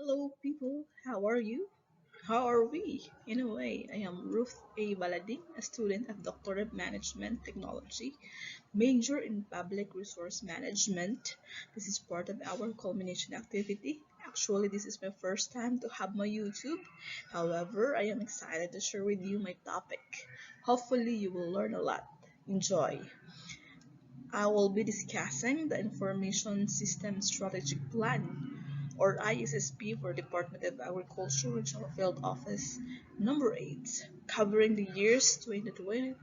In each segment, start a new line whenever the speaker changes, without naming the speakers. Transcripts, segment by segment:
Hello, people. How are you? How are we? In a way, I am Ruth A. Balading, a student of Doctor of Management Technology, major in Public Resource Management. This is part of our culmination activity. Actually, this is my first time to have my YouTube. However, I am excited to share with you my topic. Hopefully, you will learn a lot. Enjoy. I will be discussing the Information System Strategic Plan or ISSP for Department of Agriculture Regional Field Office number 8, covering the years 2023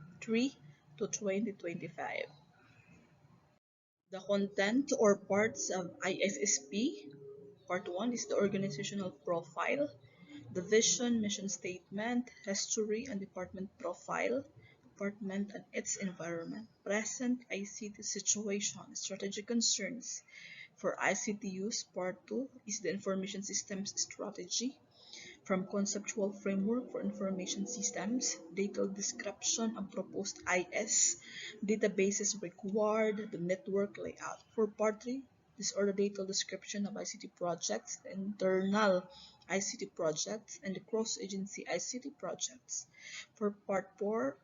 to 2025. The content or parts of ISSP. Part 1 is the organizational profile, the vision, mission statement, history and department profile, department and its environment, present ICT situation, strategic concerns. For ICT use, Part 2 is the information systems strategy, from conceptual framework for information systems, detailed description of proposed IS, databases required, the network layout. For Part 3, these are the detailed description of ICT projects, the internal ICT projects, and the cross-agency ICT projects. For Part 4,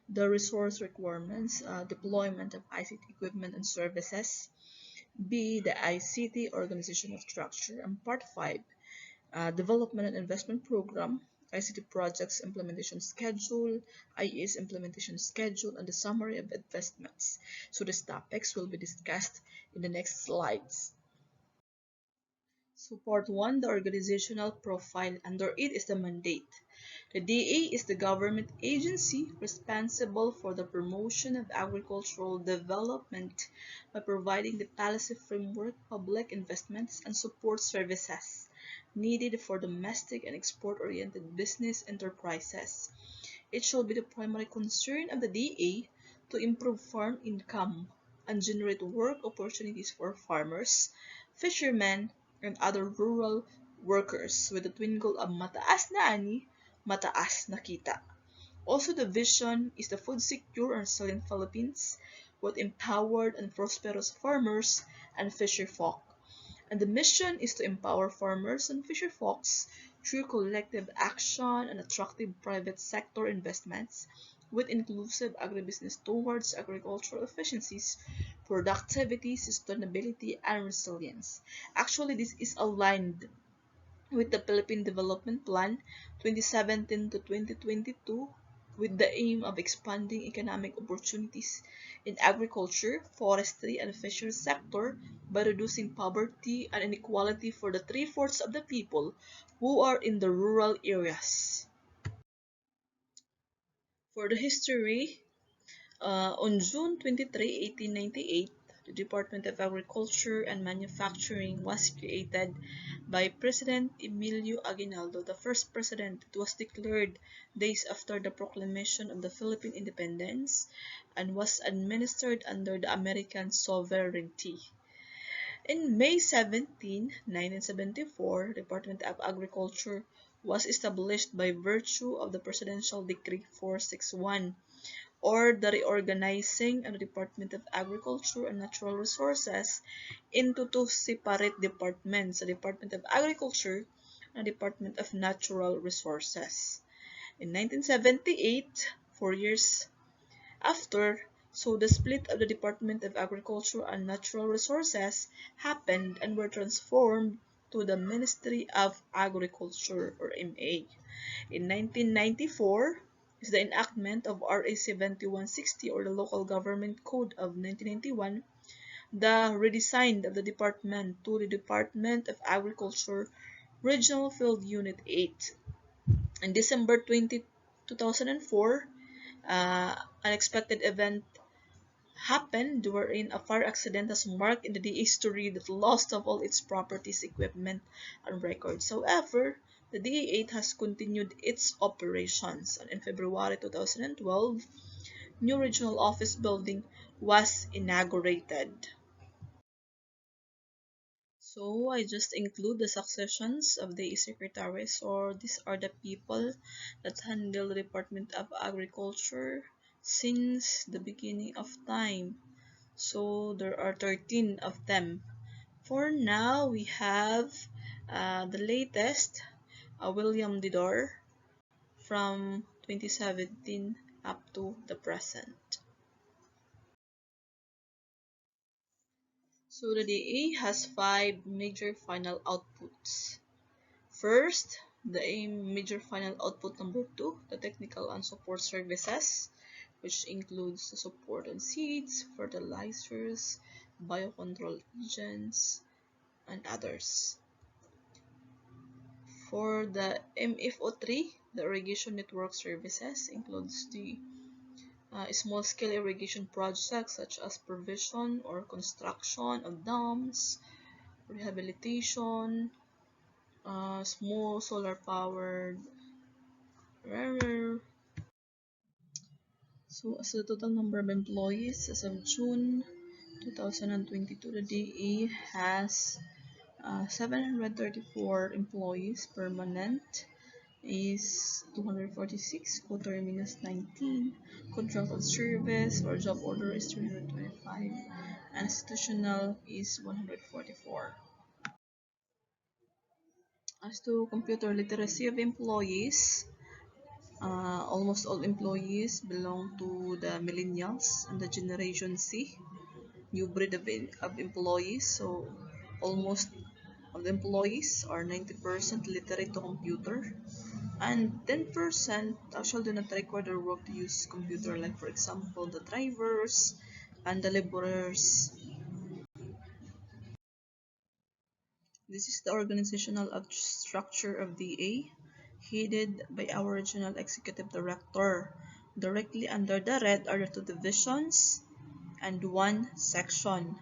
the resource requirements, deployment of ICT equipment and services, B, the ICT organizational structure, and Part 5, development and investment program, ICT projects implementation schedule, IES implementation schedule, and the summary of investments. So these topics will be discussed in the next slides. So part 1, the organizational profile. Under it is the mandate. The DA is the government agency responsible for the promotion of agricultural development by providing the policy framework, public investments, and support services needed for domestic and export-oriented business enterprises. It shall be the primary concern of the DA to improve farm income and generate work opportunities for farmers, fishermen, and other rural workers with the twin goal of mataas na ani, mataas na kita. Also, the vision is the food secure and resilient Philippines with empowered and prosperous farmers and fisher folk. And the mission is to empower farmers and fisher folks through collective action and attractive private sector investments with inclusive agribusiness towards agricultural efficiencies, productivity, sustainability, and resilience. Actually, this is aligned with the Philippine Development Plan 2017 to 2022 with the aim of expanding economic opportunities in agriculture, forestry, and fisheries sector by reducing poverty and inequality for the three-fourths of the people who are in the rural areas. For the history, on June 23, 1898, the Department of Agriculture and Manufacturing was created by President Emilio Aguinaldo, the first president. It was declared days after the proclamation of the Philippine independence and was administered under the American sovereignty. In May 17, 1974, the Department of Agriculture was established by virtue of the Presidential Decree 461, or the reorganizing of the Department of Agriculture and Natural Resources into two separate departments, the Department of Agriculture and the Department of Natural Resources. In 1978, 4 years after, so the split of the Department of Agriculture and Natural Resources happened and were transformed to the Ministry of Agriculture or MA. In 1994 is the enactment of RA 7160 or the Local Government Code of 1991, the redesign of the department to the Department of Agriculture Regional Field Unit 8. In December 2004, unexpected event happened wherein a fire accident has marked in the history the loss of all its properties, equipment, and records. However, the DA8 has continued its operations, and in February 2012, new regional office building was inaugurated. So I just include the successions of the secretaries, or these are the people that handle the Department of Agriculture since the beginning of time. So there are 13 of them. For now, we have The latest, William Didor, from 2017 up to the present. So the DA has 5 major final outputs. First, the major final output number 2, the technical and support services, which includes the support on seeds, fertilizers, biocontrol agents, and others. For the MFO3, the irrigation network services includes the small-scale irrigation projects such as provision or construction of dams, rehabilitation, small solar-powered. So, as the total number of employees as of June 2022, the DA has 734 employees. Permanent is 246, coterminous 19, contracted service or job order is 325, and institutional is 144. As to computer literacy of employees, almost all employees belong to the millennials and the Generation Z, new breed of employees. So almost all the employees are 90% literate to computer, and 10% actually do not require their work to use computer, like for example the drivers and the laborers. This is the organizational structure of DA, headed by our regional executive director. Directly under the red are the 2 divisions and 1 section.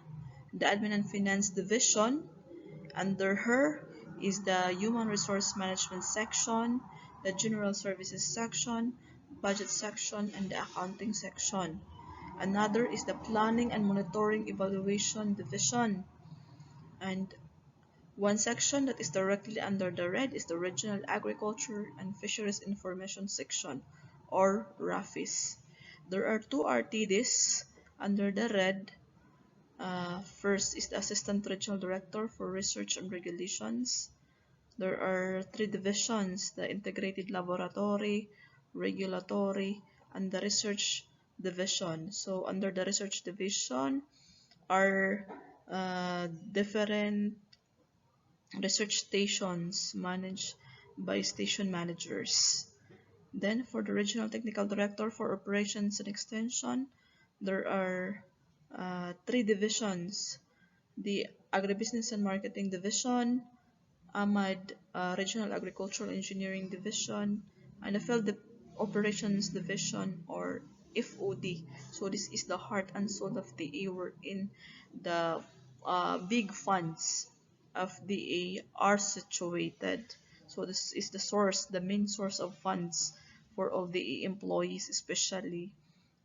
The Admin and Finance Division, under her is the Human Resource Management section, the General Services section, Budget section, and the Accounting section. Another is the Planning and Monitoring Evaluation Division. And one section that is directly under the red is the Regional Agriculture and Fisheries Information section, or RAFIS. There are 2 RTDs under the red. First is the Assistant Regional Director for Research and Regulations. There are 3 divisions: the Integrated Laboratory, Regulatory, and the Research Division. So under the Research Division are different research stations managed by station managers. Then for the Regional Technical Director for Operations and Extension, there are 3 divisions: the Agribusiness and Marketing Division, AMAD Regional Agricultural Engineering Division, and the Field Operations Division, or FOD. So this is the heart and soul of the A, wherein the big funds of the A are situated. So this is the source, the main source of funds for all the employees, especially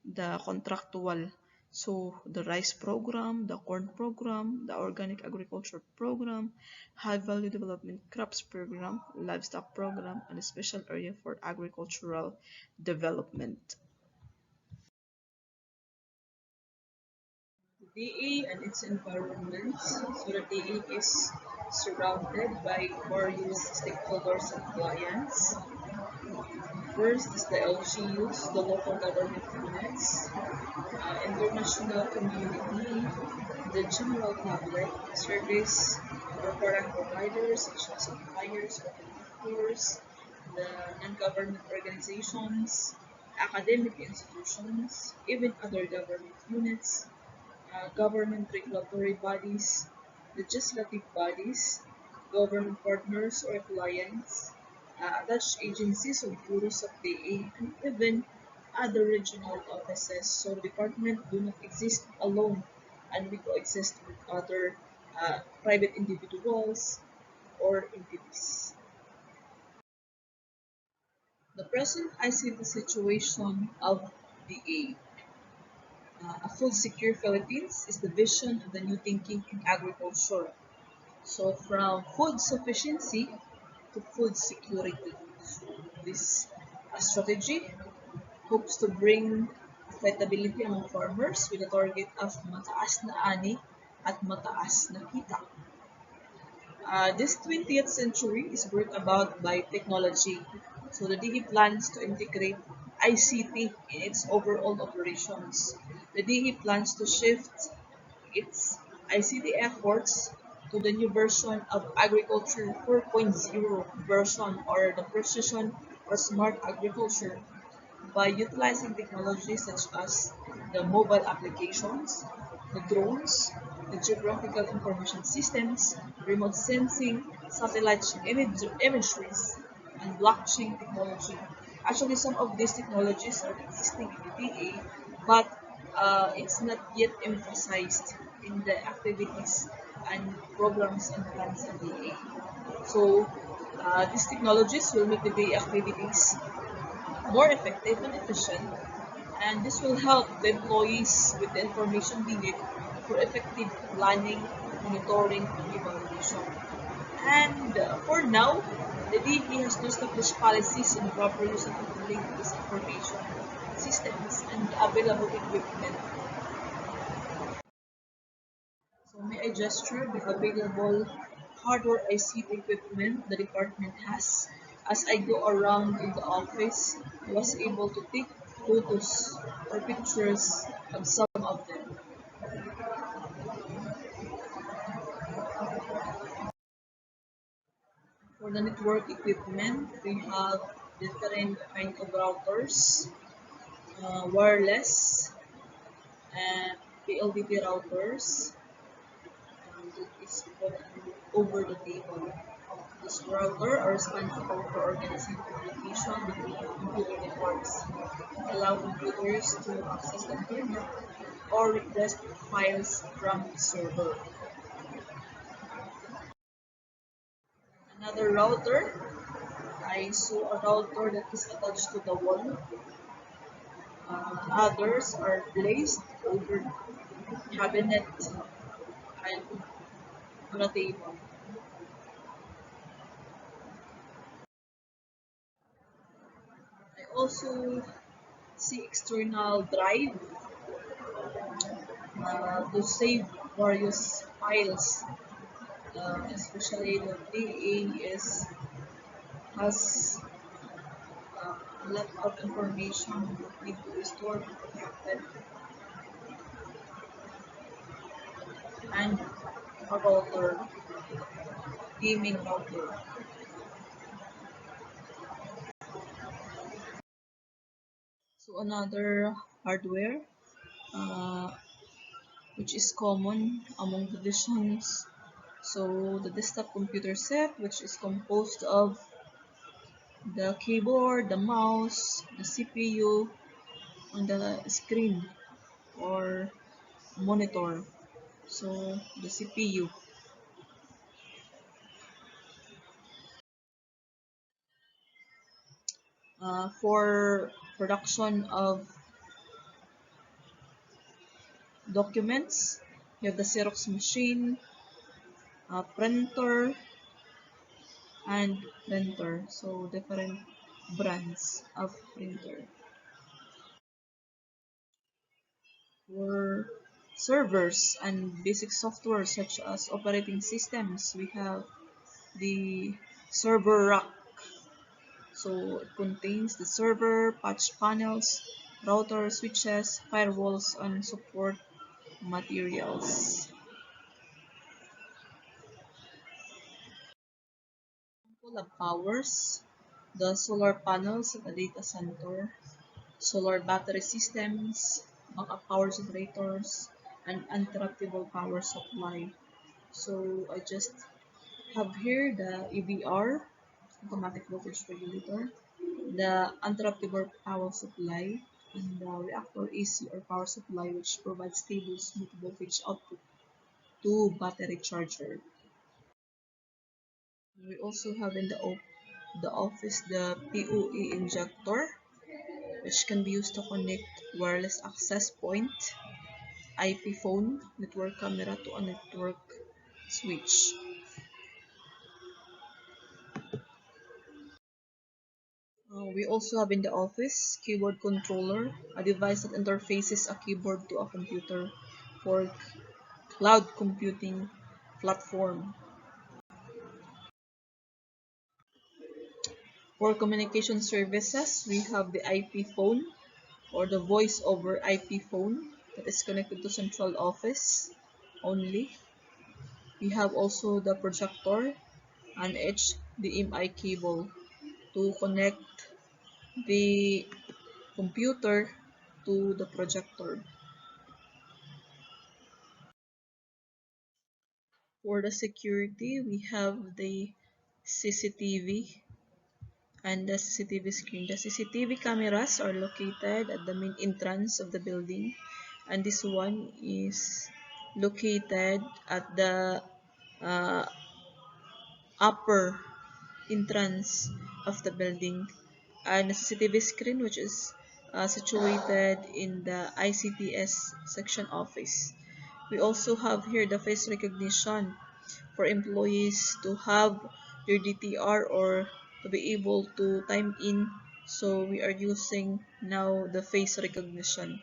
the contractual. So the rice program, the corn program, the organic agriculture program, high value development crops program, livestock program, and a special area for agricultural development. The DA and its environment. So the DA is surrounded by various stakeholders and clients. First is the LGUs, the local government units, international community, the general public, service or product providers such as suppliers or contractors, the non-government organizations, academic institutions, even other government units, government regulatory bodies, legislative bodies, government partners or clients, attached agencies or bureaus of the A, and even other regional offices. So departments do not exist alone, and we coexist with other private individuals or entities. The present ICT situation of the A. A food secure Philippines is the vision of the new thinking in agriculture. So from food sufficiency to food security. So this strategy hopes to bring profitability among farmers with a target of mataas na ani at mataas na kita. This 20th century is brought about by technology. So the DE plans to integrate ICT in its overall operations. The DE plans to shift its ICT efforts to the new version of Agriculture 4.0 version, or the precision or smart agriculture, by utilizing technologies such as the mobile applications, the drones, the geographical information systems, remote sensing, satellite imageries, and blockchain technology. Actually, some of these technologies are existing in the DA, but it's not yet emphasized in the activities and programs and plans in DA. So, these technologies will make the DA activities more effective and efficient, and this will help the employees with the information needed for effective planning, monitoring, and evaluation. And for now, the DP has to establish policies on the proper use and handling of this information systems and available equipment. So may I gesture the available hardware ICT equipment the department has. As I go around in the office, I was able to take photos or pictures of some of them. For the network equipment, we have different kind of routers, wireless, and PLDT routers, that is put over the table. This router are responsible for organizing communication between computer networks, allow computers to access the internet or request files from the server. Another router, I saw a router that is attached to the wall. Others are placed over cabinet and on a table. I also see external drive to save various files, especially the DA is has a lot of information that need to be stored and protected, and a router, gaming router. So another hardware, uh, which is common among divisions. So the desktop computer set, which is composed of the keyboard, the mouse, the CPU, and the screen or monitor. So the CPU for production of documents, you have the Xerox machine, printer, and printer. So different brands of printer. For servers and basic software such as operating systems, we have the server rack. So it contains the server, patch panels, routers, switches, firewalls, and support materials. Full of powers, the solar panels at the data center, solar battery systems, backup power generators, and uninterruptible power supply. So I just have here the EVR, automatic voltage regulator, the uninterruptible power supply, and the reactor AC or power supply, which provides stable smooth voltage output to battery charger. We also have in the office the PoE injector, which can be used to connect wireless access point, IP phone, network camera to a network switch. We also have in the office keyboard controller, a device that interfaces a keyboard to a computer for cloud computing platform. For communication services, we have the IP phone or the voice over IP phone that is connected to central office only. We have also the projector and HDMI cable to connect the computer to the projector. For the security, we have the CCTV and the CCTV screen. The CCTV cameras are located at the main entrance of the building, and this one is located at the uh, upper entrance of the building, and the CCTV screen, which is situated in the ICTS section office. We also have here the face recognition for employees to have their DTR or to be able to time in. So we are using now the face recognition.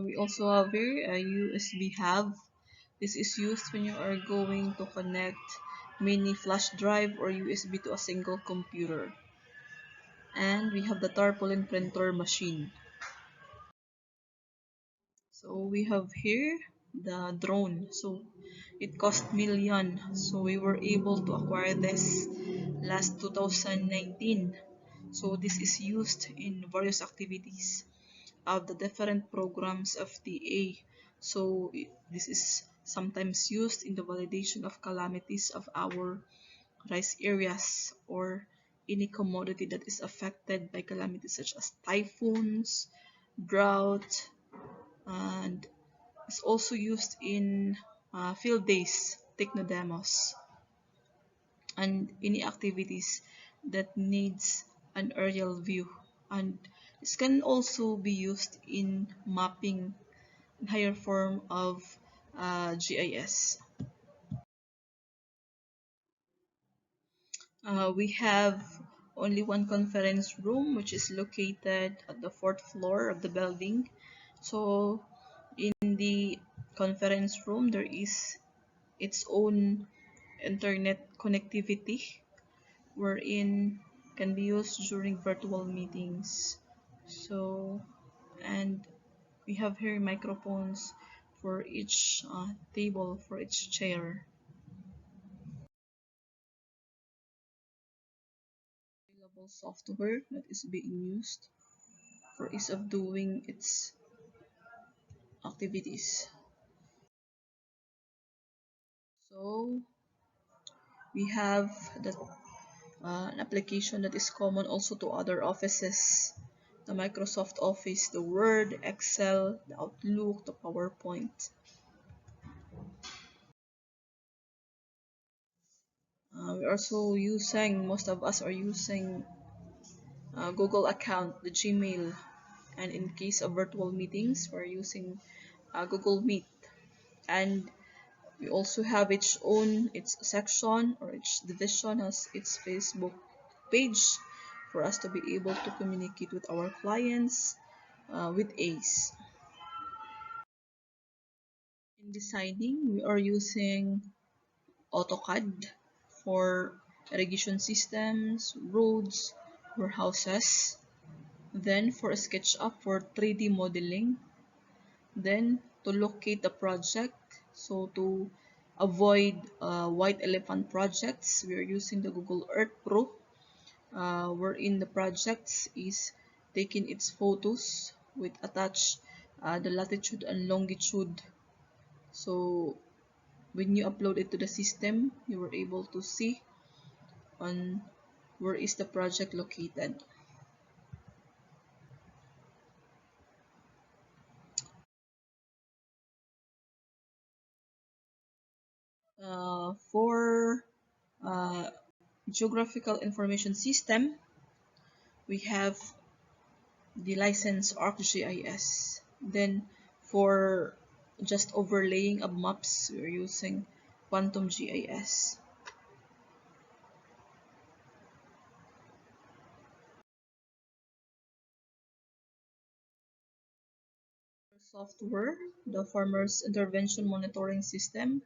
We also have here a USB hub. This is used when you are going to connect mini flash drive or USB to a single computer. And we have the tarpaulin printer machine. So we have here the drone. So it cost million. So we were able to acquire this last 2019. So this is used in various activities of the different programs of TA. So this is sometimes used in the validation of calamities of our rice areas or any commodity that is affected by calamities such as typhoons, drought, and it's also used in field days, technodemos, and any activities that needs an aerial view. And this can also be used in mapping in higher form of GIS. We have only one conference room, which is located at the fourth floor of the building. So in the conference room, there is its own internet connectivity wherein can be used during virtual meetings. So, and we have here microphones for each table, for each chair. Available software that is being used for ease of doing its activities. So we have the an application that is common also to other offices, the Microsoft Office, the Word, Excel, the Outlook, the PowerPoint. We're also using, most of us are using Google account, the Gmail, and in case of virtual meetings, we're using Google Meet. And we also have its section or its division has its Facebook page for us to be able to communicate with our clients with ACE. In designing, we are using AutoCAD for irrigation systems, roads, warehouses. Then for SketchUp for 3D modeling. Then to locate the project, so to avoid white elephant projects, we are using the Google Earth Pro, wherein the projects is taking its photos with attach the latitude and longitude. So when you upload it to the system, you were able to see on where is the project located. For geographical information system, we have the license ArcGIS. Then for just overlaying of maps, we're using Quantum GIS. Software, the Farmers Intervention Monitoring System,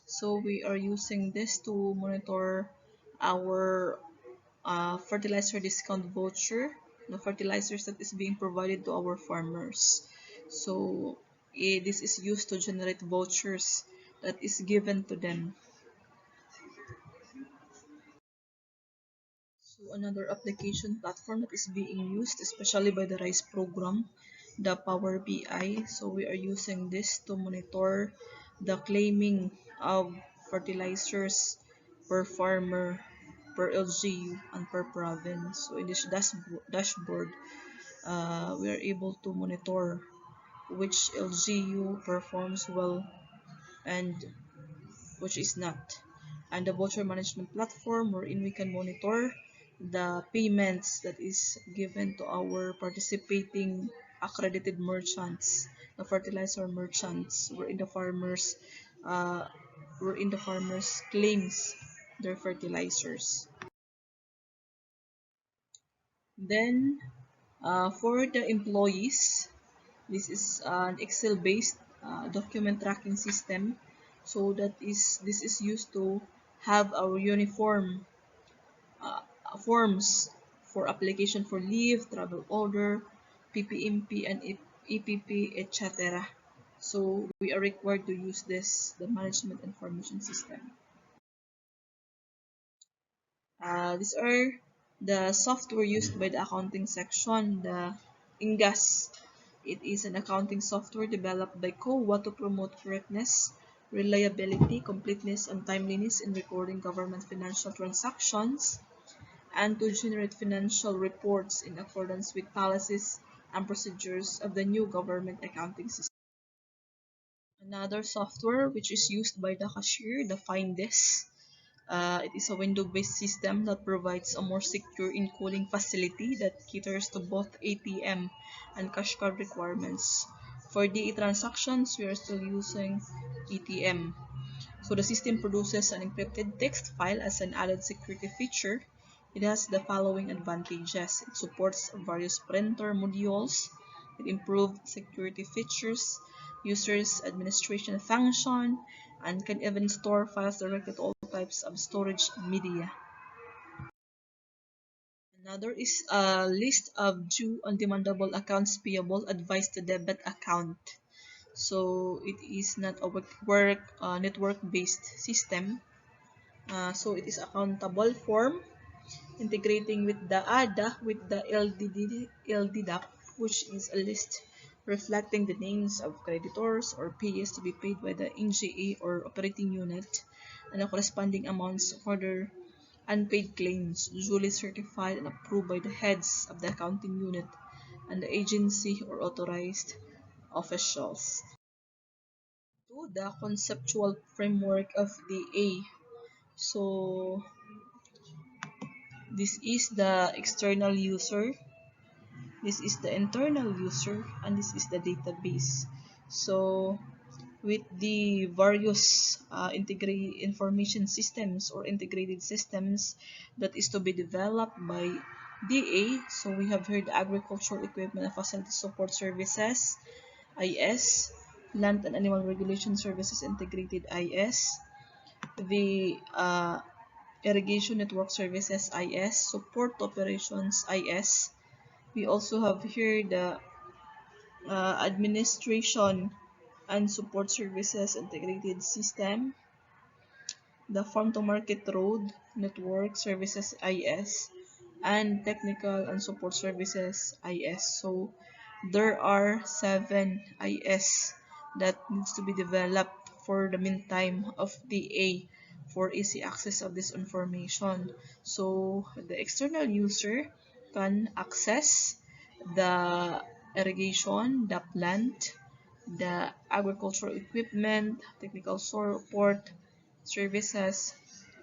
So we are using this to monitor our fertilizer discount voucher, the fertilizers that is being provided to our farmers. So this is used to generate vouchers that is given to them. So another application platform that is being used, especially by the RICE program, the Power BI. So we are using this to monitor the claiming of fertilizers per farmer, per LGU, and per province. So in this dashboard, we are able to monitor which LGU performs well and which is not. And the voucher management platform wherein we can monitor the payments that is given to our participating accredited merchants, the fertilizer merchants, uh, wherein the farmers claims their fertilizers. Then for the employees, this is an Excel-based document tracking system. So this is used to have our uniform uh, forms for application for leave, travel order, PPMP, and EPP, etc. So we are required to use this, the management information system. These are the software used by the accounting section, the INGAS. It is an accounting software developed by COA to promote correctness, reliability, completeness, and timeliness in recording government financial transactions and to generate financial reports in accordance with policies and procedures of the new government accounting system. Another software which is used by the cashier, the Findes. It is a window-based system that provides a more secure encoding facility that caters to both ATM and cash card requirements. For DE transactions, we are still using ATM. So the system produces an encrypted text file as an added security feature. It has the following advantages. It supports various printer modules with improved security features, users administration function, and can even store files directly to all types of storage media. Another is a list of due and demandable accounts payable advised to debit account. So it is not a network-based system. So it is accountable form integrating with the ADA with the LDDAP, which is a list reflecting the names of creditors or payers to be paid by the NGA or operating unit and the corresponding amounts for their unpaid claims duly certified and approved by the heads of the accounting unit and the agency or authorized officials. To the conceptual framework of the A. So this is the external user, this is the internal user, and this is the database. So with the various integrated information systems or integrated systems that is to be developed by DA, so we have heard agricultural equipment and facility support services, IS, land and animal regulation services integrated, IS, the irrigation network services, IS, support operations, IS. We also have here the administration and support services integrated system, the farm to market road network services, IS, and technical and support services, IS. So there are 7 IS that needs to be developed for the meantime of the A for easy access of this information. So the external user can access the irrigation, the plant, the agricultural equipment, technical support services,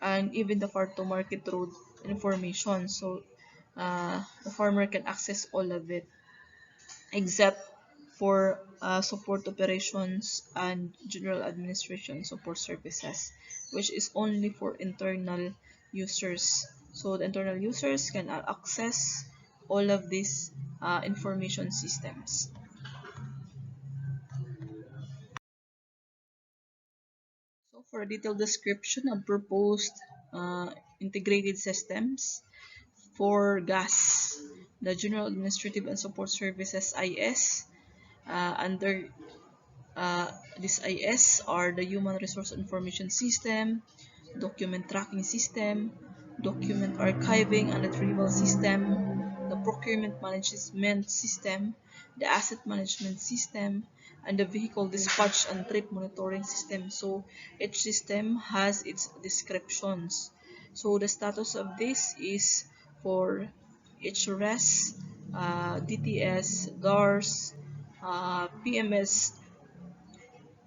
and even the farm to market road information. So the farmer can access all of it except for support operations and general administration support services, which is only for internal users. So the internal users can access all of these information systems. So For a detailed description of proposed integrated systems for GAS, the General Administrative and Support Services IS, under this IS are the Human Resource Information System, Document Tracking System, Document Archiving and Retrieval System, the Procurement Management System, the Asset Management System, and the Vehicle Dispatch and Trip Monitoring System. So each system has its descriptions. So the status of this is for HRS, DTS, GARS, PMS,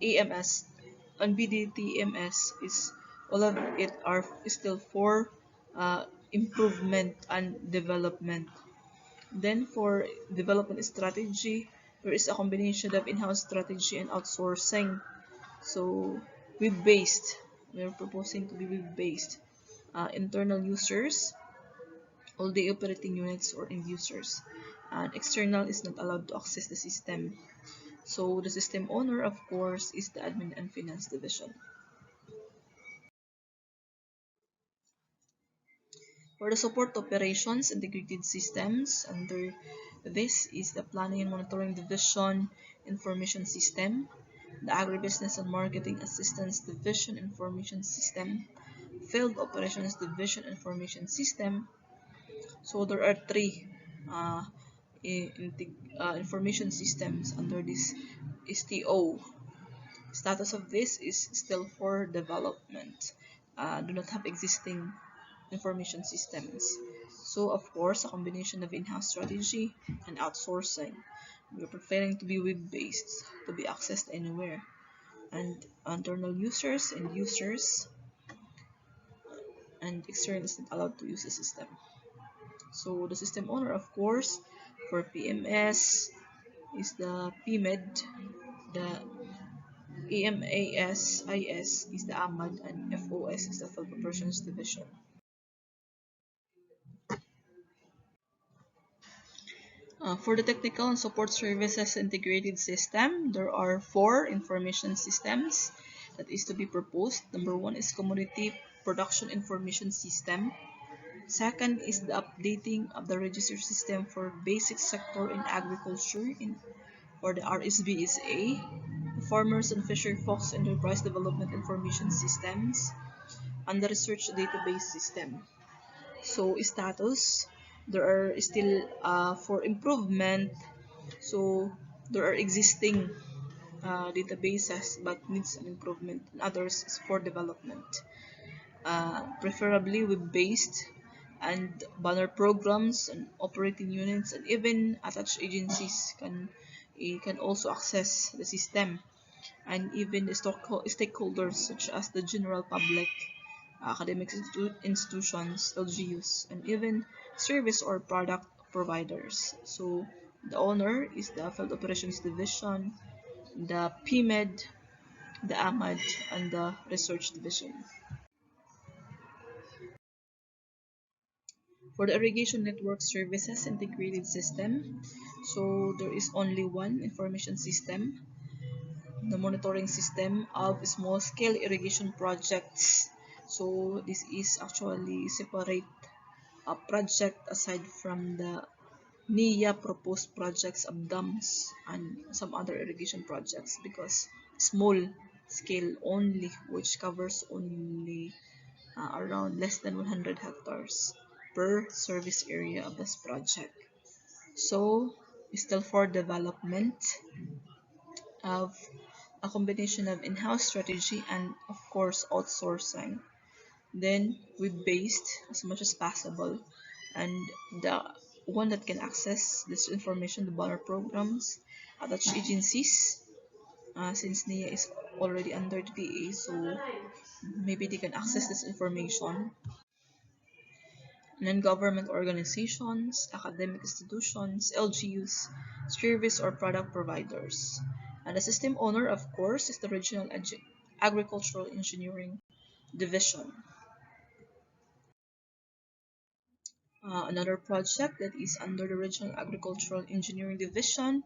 AMS, and BDTMS is all of it are still for improvement and development. Then for development strategy, there is a combination of in-house strategy and outsourcing. So web-based, we're proposing to be web-based. Internal users, all the operating units or end users, and external is not allowed to access the system. So the system owner, of course, is the admin and finance division. For the support operations integrated systems, under this is the planning and monitoring division information system, the agribusiness and marketing assistance division information system, field operations division information system. So there are three uh, information systems under this STO. Status of this is still for development. Do not have existing information systems. So of course, a combination of in-house strategy and outsourcing. We're preferring to be web-based, to be accessed anywhere. And internal users and users and external is not allowed to use the system. So the system owner, of course, for PMS is the PMED, the EMASIS is the AMAD, and FOS is the Field Operations Division. For the technical and support services integrated system, there are 4 information systems that is to be proposed. Number 1 is Community Production Information System. Second is the updating of the register system for basic sector in agriculture or the RSBSA, the Farmers and Fisher Folks Enterprise Development Information Systems, and the Research Database System. So status, there are still for improvement. So there are existing databases but needs an improvement, and others is for development. Preferably web-based, and banner programs and operating units and even attached agencies can also access the system, and even the stakeholders such as the general public, academic institutions, LGUs, and even service or product providers. So the owner is the Field Operations Division, the PMED, the AMAD, and the Research Division. For the irrigation network services integrated system, so there is only one information system, the monitoring system of small scale irrigation projects. So this is actually separate project aside from the NIA proposed projects of dams and some other irrigation projects, because small scale only, which covers only around less than 100 hectares per service area of this project. So still for development of a combination of in-house strategy and of course outsourcing, then web-based as much as possible, and the one that can access this information, the banner programs, attached agencies, since NIA is already under the DA, so maybe they can access this information. Non-government organizations, academic institutions, LGUs, service or product providers. And the system owner, of course, is the Regional Agricultural Engineering Division. Another project that is under the Regional Agricultural Engineering Division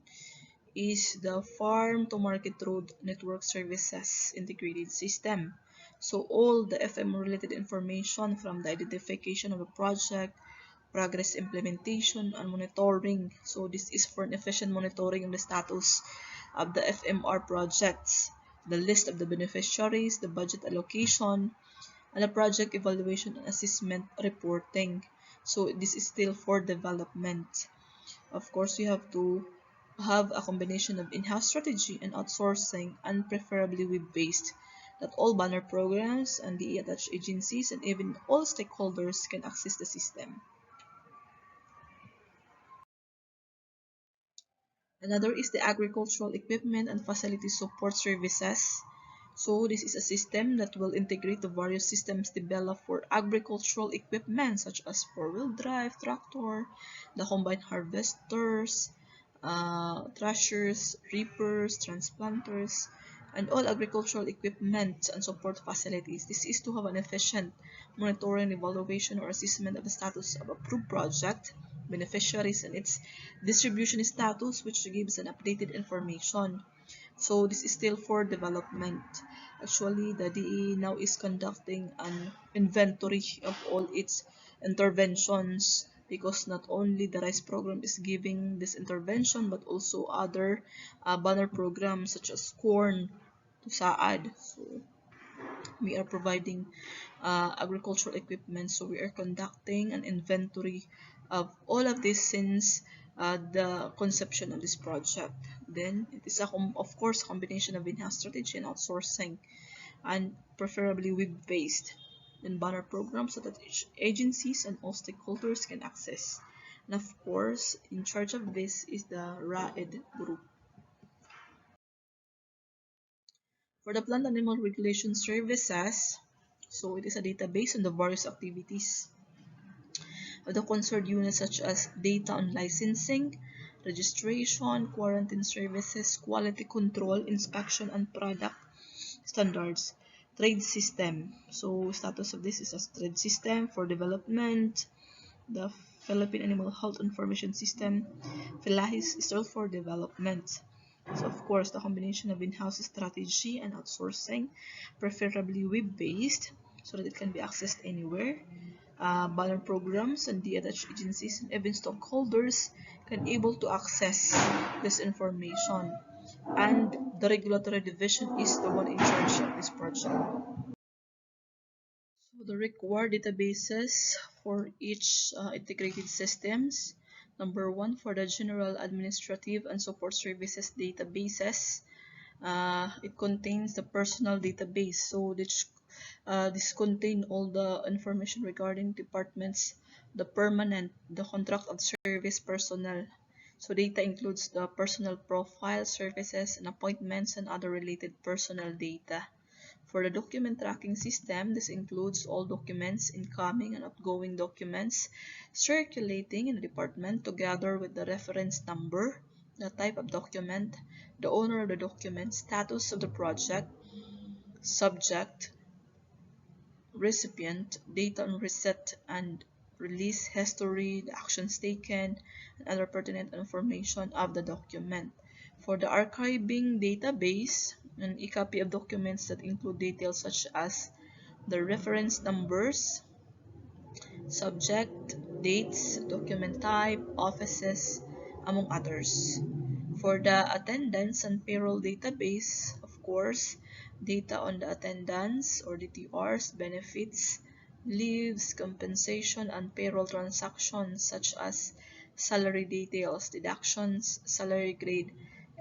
is the Farm to Market Road Network Services Integrated System. So all the FM related information from the identification of the project, progress implementation, and monitoring. So this is for an efficient monitoring of the status of the FMR projects, the list of the beneficiaries, the budget allocation, and the project evaluation and assessment reporting. So this is still for development. Of course, we have to have a combination of in-house strategy and outsourcing, and preferably web-based, that all banner programs and the attached agencies and even all stakeholders can access the system. Another is the agricultural equipment and facility support services. So this is a system that will integrate the various systems developed for agricultural equipment such as four-wheel drive tractor, the combine harvesters, threshers, reapers, transplanters, and all agricultural equipment and support facilities. This is to have an efficient monitoring, evaluation, or assessment of the status of approved project, beneficiaries, and its distribution status, which gives an updated information. So this is still for development. Actually, the DE now is conducting an inventory of all its interventions, because not only the rice program is giving this intervention but also other banner programs such as corn to saad. So we are providing agricultural equipment, so we are conducting an inventory of all of this since the conception of this project. Then it is of course a combination of in-house strategy and outsourcing, and preferably web-based and banner programs so that each agencies and all stakeholders can access. And of course, in charge of this is the RAED group. For the plant animal regulation services, so it is a database on the various activities of the concerned units such as data on licensing, registration, quarantine services, quality control, inspection, and product standards. Trade system. So status of this is a trade system for development. The Philippine Animal Health Information System, PHILAHIS, is still for development. So of course, the combination of in-house strategy and outsourcing, preferably web-based, so that it can be accessed anywhere. Banner programs and the attached agencies and even stockholders can able to access this information. And the regulatory division is the one in charge of this project. So the required databases for each integrated systems. Number one, for the general administrative and support services databases, it contains the personal database. So this contain all the information regarding departments, the permanent, the contract of service personnel. So data includes the personal profile, services, and appointments, and other related personal data. For the document tracking system, this includes all documents, incoming and outgoing documents, circulating in the department together with the reference number, the type of document, the owner of the document, status of the project, subject, recipient, data on receipt and release history, the actions taken, and other pertinent information of the document. For the archiving database, a copy of documents that include details such as the reference numbers, subject, dates, document type, offices, among others. For the attendance and payroll database, of course, data on the attendance or DTRs, benefits, leaves, compensation, and payroll transactions such as salary details, deductions, salary grade,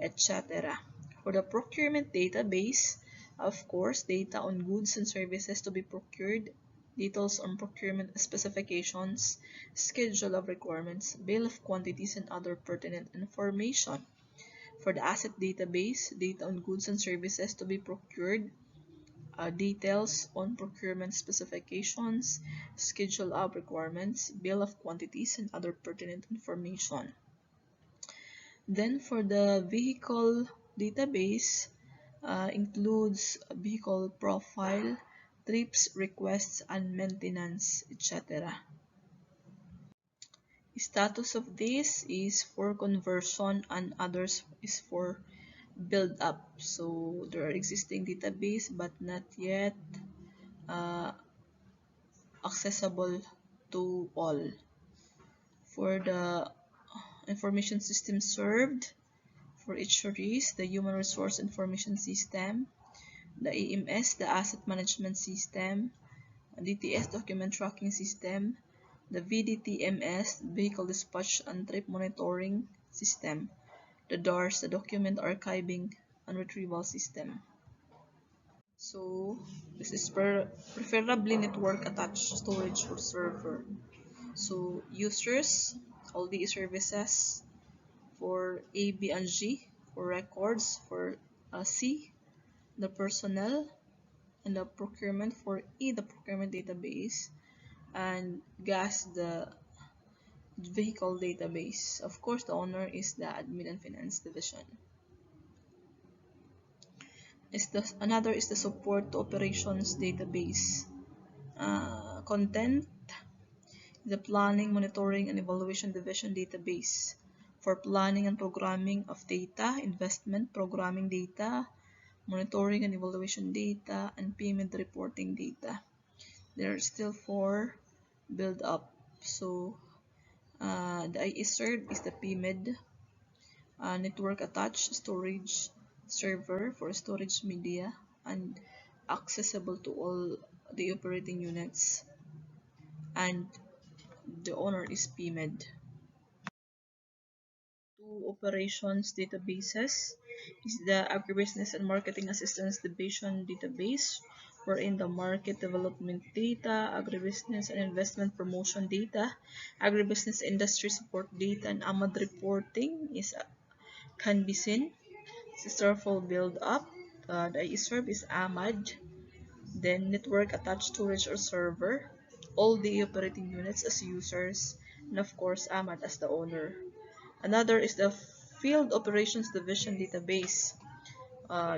etc. For the procurement database, of course, data on goods and services to be procured, details on procurement specifications, schedule of requirements, bill of quantities, and other pertinent information. For the asset database, data on goods and services to be procured, details on procurement specifications, schedule of requirements, bill of quantities, and other pertinent information. Then for the vehicle database, includes vehicle profile, trips, requests, and maintenance, etc. Status of this is for conversion and others is for build up. So there are existing database but not yet uh, accessible to all. For the information system served, for each RIS, the Human Resource Information System, the AMS, the Asset Management System, DTS, Document Tracking System, the VDTMS, Vehicle Dispatch and Trip Monitoring System, the DARS, the Document Archiving and Retrieval System. So this is preferably network attached storage or server. So users, all the services for A, B, and G, for records, for C, the personnel, and the procurement for E, the procurement database, and gas, the vehicle database. Of course, the owner is the admin and finance division. Another is the support to operations database. Content, the planning, monitoring, and evaluation division database for planning and programming of data, investment programming data, monitoring and evaluation data, and payment reporting data. There are still 4 build up. So the ISSP is the PMID, network attached storage server for storage media and accessible to all the operating units, and the owner is PMID. Two operations databases is the Agribusiness and Marketing Assistance Division database, wherein the market development data, agribusiness and investment promotion data, agribusiness industry support data, and AMAD reporting can be seen. Sisterful build up, the ISRB is AMAD, then network attached storage or server, all the operating units as users, and of course AMAD as the owner. Another is the Field Operations Division database,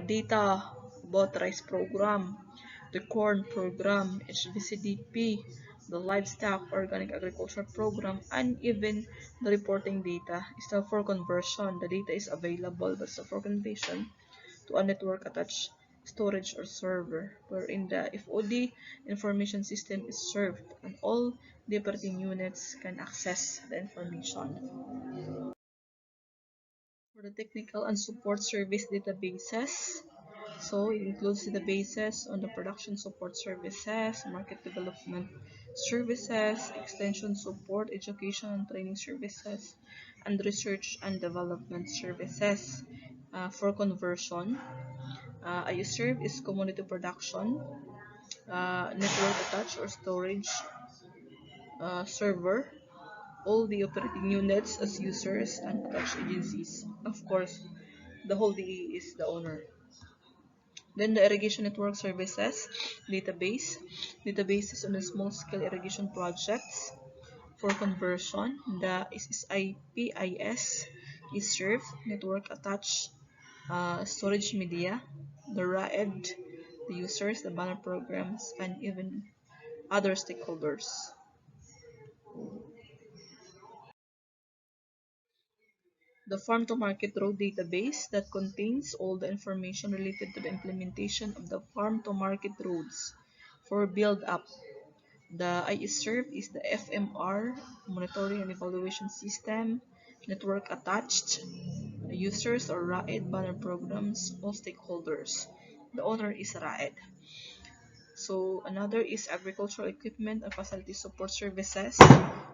data about rice program, the corn program, HVCDP, the livestock organic agriculture program, and even the reporting data is still for conversion. The data is available but still for conversion to a network attached storage or server, wherein the FOD information system is served and all the operating units can access the information. For the technical and support service databases, so it includes databases on the production support services, market development services, extension support, education and training services, and research and development services. For conversion, I serve is community production, network attached or storage server, all the operating units as users and attached agencies. Of course, the whole DE is the owner. Then the irrigation network services database. Databases on the small scale irrigation projects for conversion. The SSIPIS is served, network attached storage media, the RAED, the users, the banner programs, and even other stakeholders. The Farm to Market Road database that contains all the information related to the implementation of the Farm to Market roads for build up. The ISRV is the FMR monitoring and evaluation system, network attached, users or RAED banner programs, all stakeholders. The owner is RAED. So another is agricultural equipment and facility support services,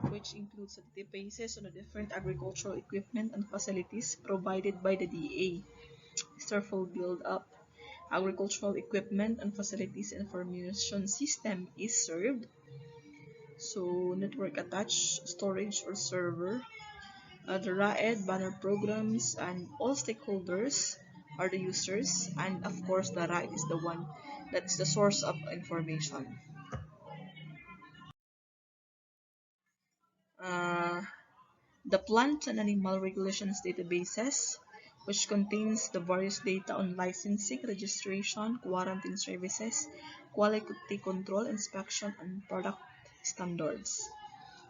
which includes databases on the different agricultural equipment and facilities provided by the DA. Starful build up. Agricultural equipment and facilities information system is served. So network attached storage or server. The RAED banner programs and all stakeholders are the users, and of course the RAED is the one that is the source of information. Uh, the plant and animal regulations databases, which contains the various data on licensing, registration, quarantine services, quality control, inspection, and product standards.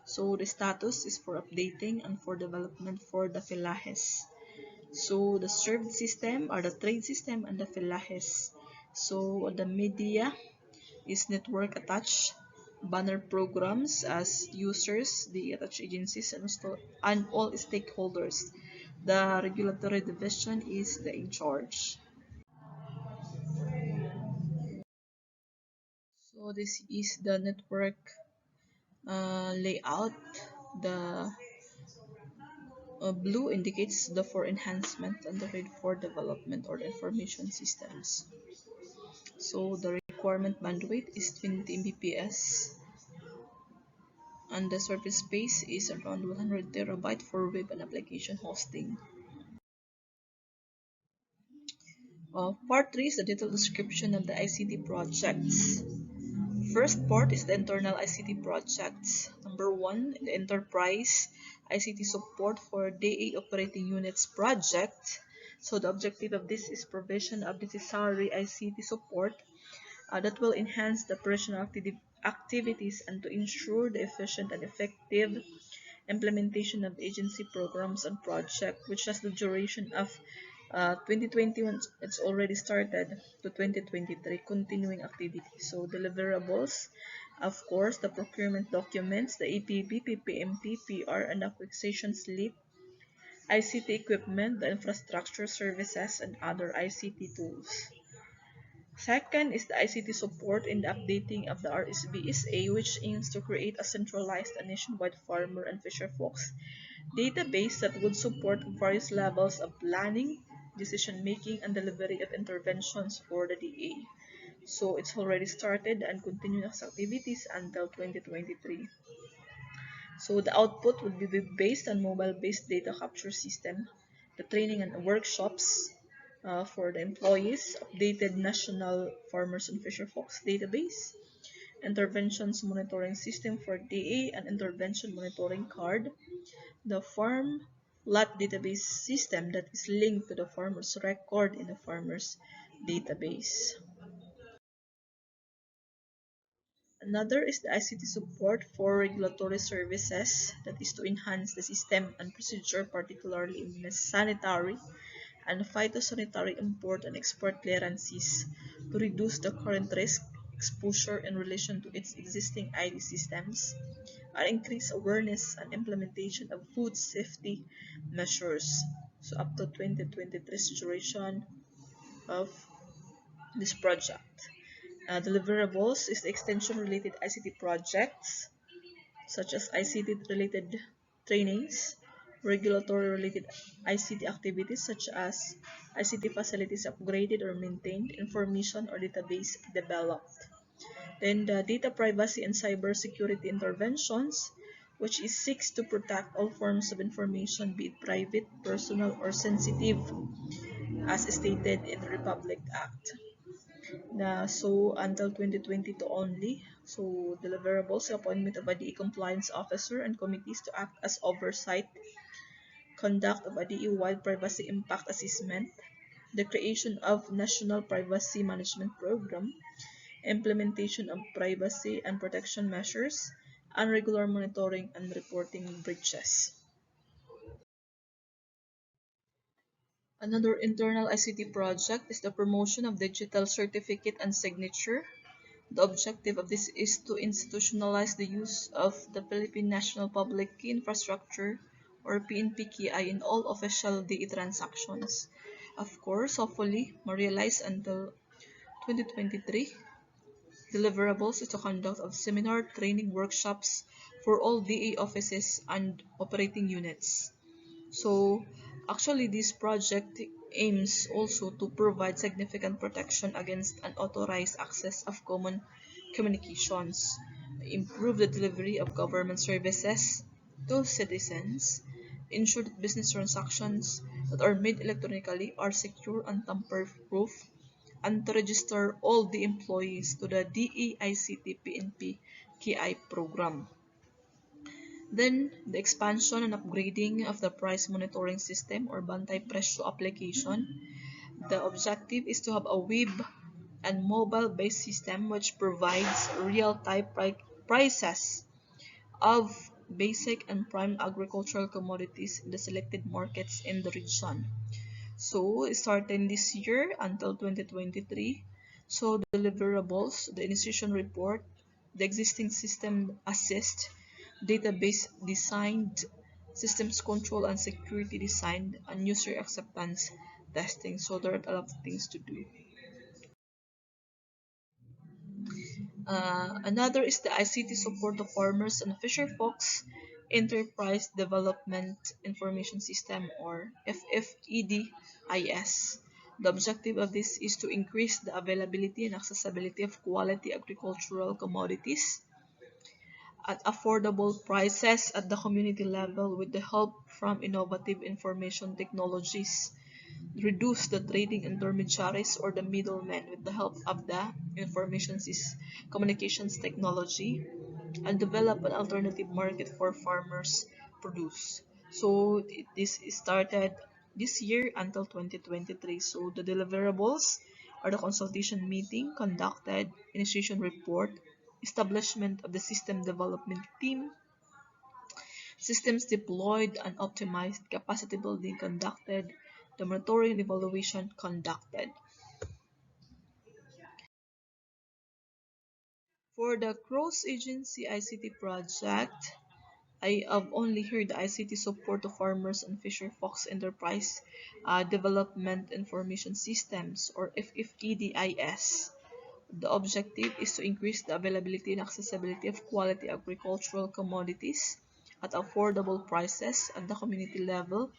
So the status is for updating and for development for the Philahes. So the served system are the trade system and the Philahes. So the media is network attached banner programs as users, the attached agencies, and all stakeholders. The regulatory division is the in charge. So this is the network layout. The blue indicates the for enhancement and the red for development or information systems. So the requirement bandwidth is 20 Mbps and the surface space is around 100 terabyte for web and application hosting. Part 3 is the detailed description of the ICT projects. First part is the internal ICT projects. Number 1, the enterprise ICT support for DA operating units project. So the objective of this is provision of necessary ICT support that will enhance the operational activities and to ensure the efficient and effective implementation of agency programs and projects, which has the duration of 2021. It's already started to 2023 continuing activities. So deliverables, of course, the procurement documents, the APB, PPMP, PR, and acquisition slip, ICT equipment, the infrastructure services, and other ICT tools. Second is the ICT support in the updating of the RSBSA, which aims to create a centralized and nationwide farmer and fisher folks database that would support various levels of planning, decision making, and delivery of interventions for the DA. So it's already started and continuous activities until 2023. So the output would be based on mobile-based data capture system, the training and workshops for the employees, updated national farmers and fisher folks database, interventions monitoring system for DA and intervention monitoring card, the farm lot database system that is linked to the farmer's record in the farmer's database. Another is the ICT support for regulatory services, that is to enhance the system and procedure, particularly in the sanitary and phytosanitary import and export clearances to reduce the current risk exposure in relation to its existing ID systems and increase awareness and implementation of food safety measures. So up to 2023 duration of this project. Deliverables is the extension related ICT projects such as ICT related trainings, regulatory related ICT activities such as ICT facilities upgraded or maintained, information or database developed. Then the data privacy and cybersecurity interventions, which is seeks to protect all forms of information, be it private, personal, or sensitive, as stated in the Republic Act. So until 2022 only. So deliverables, the appointment of a DE compliance officer and committees to act as oversight, conduct of a DE-wide privacy impact assessment, the creation of national privacy management program, implementation of privacy and protection measures, and regular monitoring and reporting breaches. Another internal ICT project is the promotion of digital certificate and signature. The objective of this is to institutionalize the use of the Philippine National Public Key Infrastructure or PNP-KI in all official DE transactions. Of course, hopefully, materialize until 2023. Deliverables is the conduct of seminar training workshops for all DA offices and operating units. So actually this project aims also to provide significant protection against unauthorized access of common communications, improve the delivery of government services to citizens, ensure that business transactions that are made electronically are secure and tamper-proof, and to register all the employees to the DEICT PNP KI program. Then, the expansion and upgrading of the price monitoring system or Bantay Presyo application. The objective is to have a web and mobile-based system which provides real-time prices of basic and prime agricultural commodities in the selected markets in the region. So, starting this year until 2023, So the deliverables, the initiation report, the existing system assist, database designed, systems control and security designed, and user acceptance testing. So there are a lot of things to do. Another is the ICT support of farmers and fisher folks Enterprise Development Information System, or FFEDIS. The objective of this is to increase the availability and accessibility of quality agricultural commodities at affordable prices at the community level with the help from innovative information technologies, reduce the trading intermediaries or the middlemen with the help of the information communications technology, and develop an alternative market for farmers' produce. So this started this year until 2023. So the deliverables are the consultation meeting conducted, initiation report, establishment of the system development team, systems deployed and optimized, capacity building conducted, the monitoring and evaluation conducted. For the cross-agency ICT project, I have only heard the ICT support to farmers and fisher fox enterprise development information systems, or FFEDIS. The objective is to increase the availability and accessibility of quality agricultural commodities at affordable prices at the community level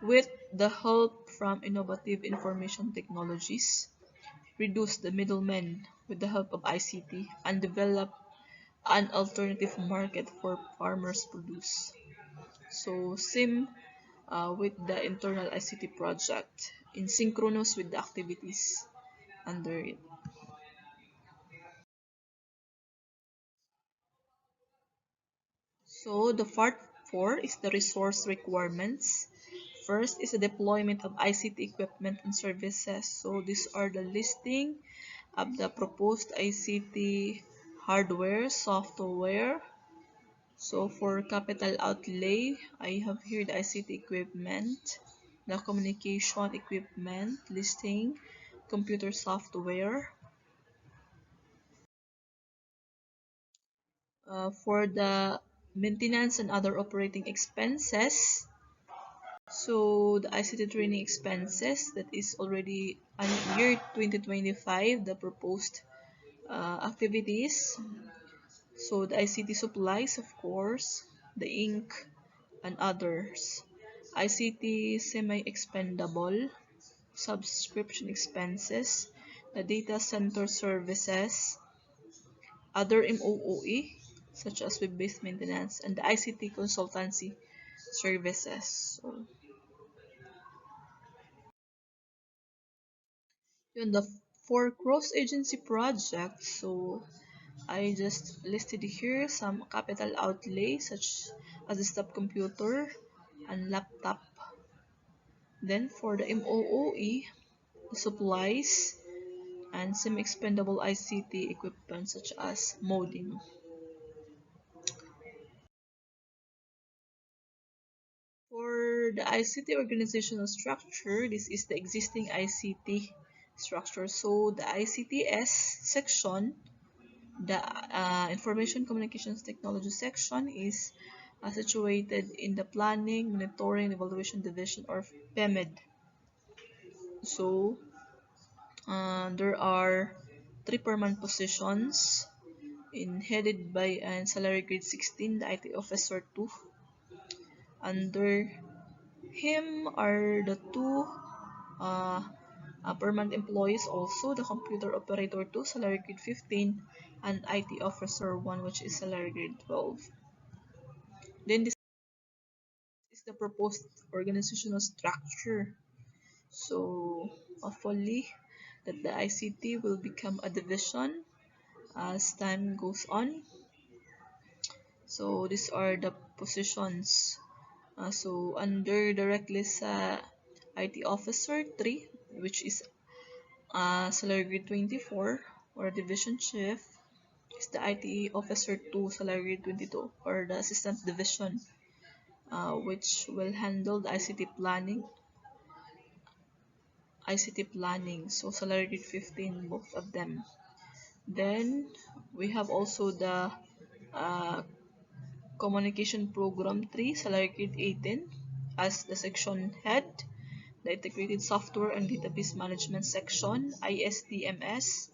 with the help from innovative information technologies, reduce the middlemen with the help of ICT, and develop an alternative market for farmers' produce. So SIM with the internal ICT project in synchronous with the activities under it. So the part 4 is the resource requirements. First is the deployment of ICT equipment and services. So these are the listing of the proposed ICT hardware, software. So for capital outlay, I have here the ICT equipment, the communication equipment listing, computer software. For the maintenance and other operating expenses, so the ICT training expenses that is already on year 2025, the proposed activities. So the ICT supplies, of course, the ink and others. ICT semi-expendable, subscription expenses, the data center services, other MOOE, such as web-based maintenance, and the ICT consultancy services. So, yun, the for cross-agency projects, so I just listed here some capital outlay such as desktop computer and laptop. Then for the MOOE, the supplies and semi-expendable ICT equipment such as modem. For the ICT organizational structure, this is the existing ICT structure. So the ICTS section, the Information Communications Technology section, is situated in the Planning, Monitoring, and Evaluation Division, or PEMED. So there are 3 permanent positions headed by salary grade 16, the IT officer 2. Under him are the 2 uh, permanent employees also, the computer operator 2, salary grade 15, and IT officer 1, which is salary grade 12. Then this is the proposed organizational structure. So hopefully that the ICT will become a division as time goes on. So these are the positions. So under directly sa IT officer 3, which is salary grade 24, or division chief, is the IT officer 2, salary grade 22, or the assistant division, which will handle the ICT planning, ICT planning, so salary grade 15, both of them. Then we have also the uh, communication program 3, salary grade 18, as the section head. The integrated software and database management section, ISDMS.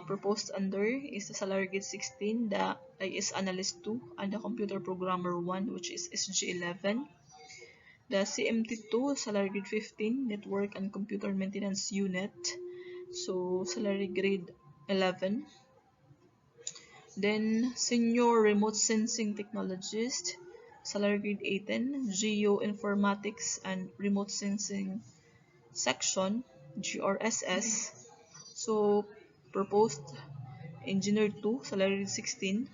Proposed under is the salary grade 16, the IS analyst 2, and the computer programmer 1, which is SG11. The CMT2, salary grade 15, network and computer maintenance unit, so salary grade 11. Then senior remote sensing technologist, salary grade 18, geoinformatics and remote sensing section, GRSS. So proposed engineer 2, salary grade 16,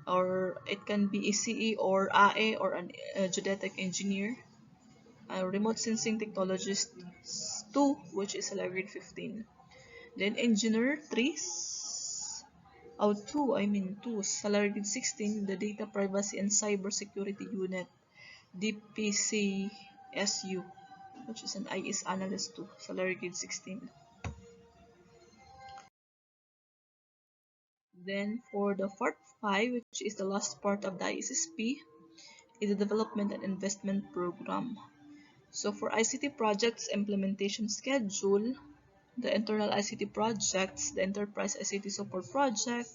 or it can be a CE or AE or a geodetic engineer. Remote sensing technologist 2, which is salary grade 15. Then engineer 3, 2, salary grade 16, the data privacy and cybersecurity unit, DPCSU, which is an IS analyst 2, salary grade 16. Then for the part 5, which is the last part of the ISSP, is the development and investment program. So for ICT projects implementation schedule, the internal ICT projects, the enterprise ICT support project,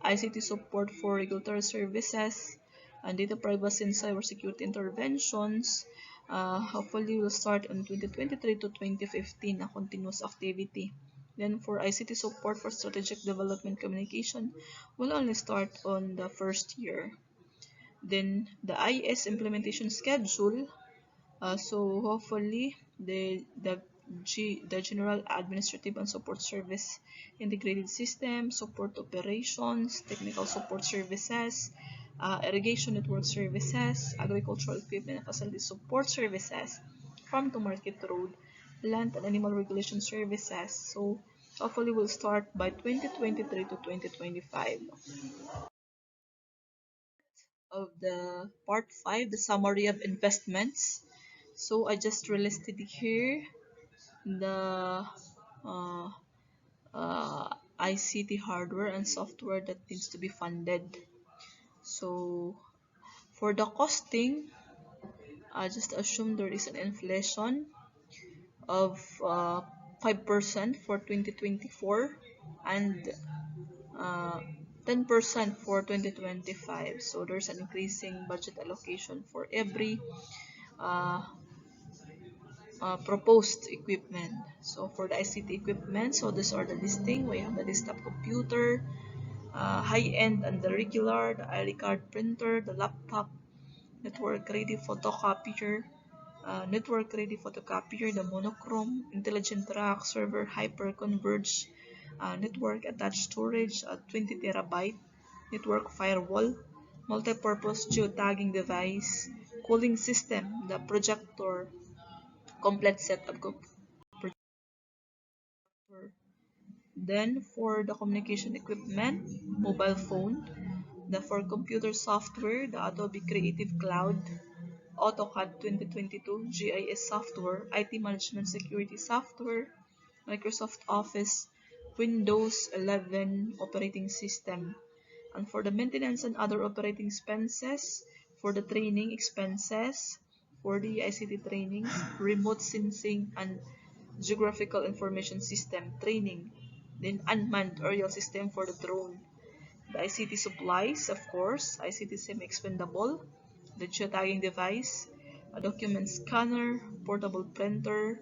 ICT support for regulatory services, and data privacy and cybersecurity interventions, hopefully will start in 2023 to 2015, a continuous activity. Then for ICT support for strategic development communication, will only start on the first year. Then the IS implementation schedule, so hopefully the general administrative and support service integrated system, support operations, technical support services, irrigation network services, agricultural equipment and facility support services, farm to market road, land and animal regulation services. So hopefully will start by 2023 to 2025. Of the part 5, the summary of investments. So I just listed here the uh, ICT hardware and software that needs to be funded. So for the costing, I just assume there is an inflation of 5% for 2024 and 10% for 2025. So there's an increasing budget allocation for every uh, proposed equipment. So for the ICT equipment, so these are the listing. We have the desktop computer, high-end and the regular, the ID card printer, the laptop, network-ready photocopier, network-ready photocopier, the monochrome, intelligent rack, server hyper-converged, network-attached storage, 20 terabyte, network firewall, multi-purpose geotagging device, cooling system, the projector, complete set of projector. Then for the communication equipment, mobile phone, the for computer software, the Adobe Creative Cloud, AutoCAD 2022, GIS software, IT management security software, Microsoft Office, Windows 11 operating system. And for the maintenance and other operating expenses, for the training expenses, for the ICT trainings, remote sensing and geographical information system training, then unmanned aerial system for the drone, the ICT supplies, of course, ICT semi-expendable, the geotagging device, a document scanner, portable printer,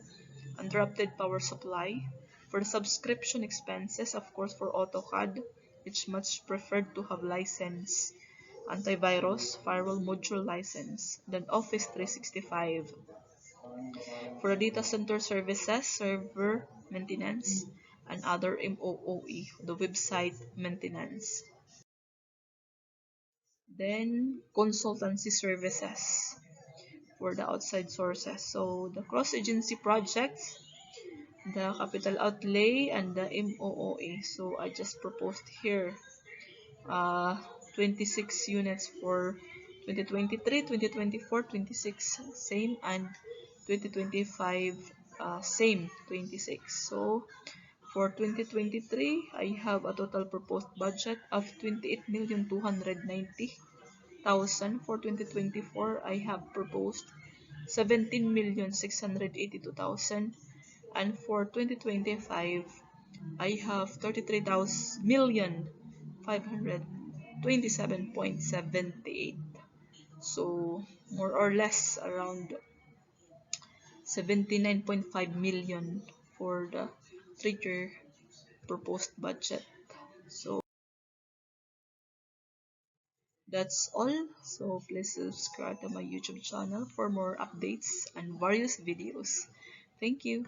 uninterrupted power supply. For the subscription expenses, of course, for AutoCAD, it's much preferred to have license, antivirus, firewall module license, then Office 365. For the data center services, server maintenance, and other MOOE, the website maintenance. Then consultancy services for the outside sources. So the cross-agency projects, the capital outlay, and the MOOA. So I just proposed here 26 units for 2023, 2024, 26 same, and 2025 same 26. So for 2023, I have a total proposed budget of 28,290,000. For 2024, I have proposed 17,682,000. And for 2025, I have 33,527.78. So more or less around 79.5 million for the 3-year proposed budget. So that's all. So please subscribe to my YouTube channel for more updates and various videos. Thank you.